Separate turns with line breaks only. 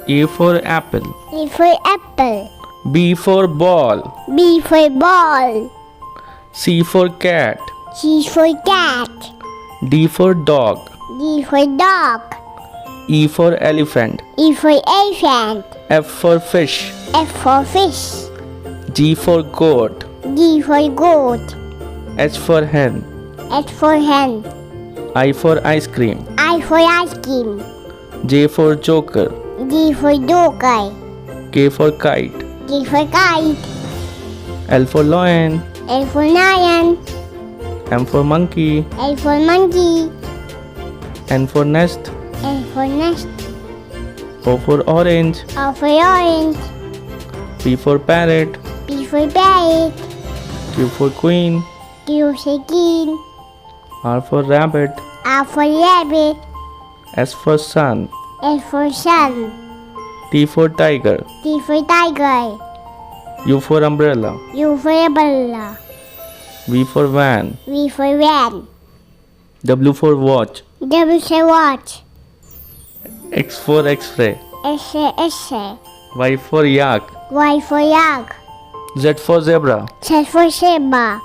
A for apple.
A for apple.
B for ball.
B for ball.
C for cat.
C for cat.
D for dog.
D for dog.
E for elephant.
E for elephant.
F for fish.
F for fish.
G for goat.
G for goat.
H for hen.
H for hen.
I for ice cream.
I for ice cream.
J for joker.
J for joker.
K for kite.
K for kite.
L for lion.
L for lion.
M for monkey.
L for monkey.
N for nest.
N for nest.
O for orange.
O for orange.
P for parrot.
P for parrot.
Q for queen.
Q for queen.
R for rabbit.
R for rabbit.
S for sun.
S for sun.
T for tiger.
T for tiger.
U for umbrella.
U for umbrella.
V for van.
V for van.
W for watch.
W for watch.
X for x-ray.
S for x-ray.
Y for yak.
Y for yak.
Z for zebra.
Z for zebra.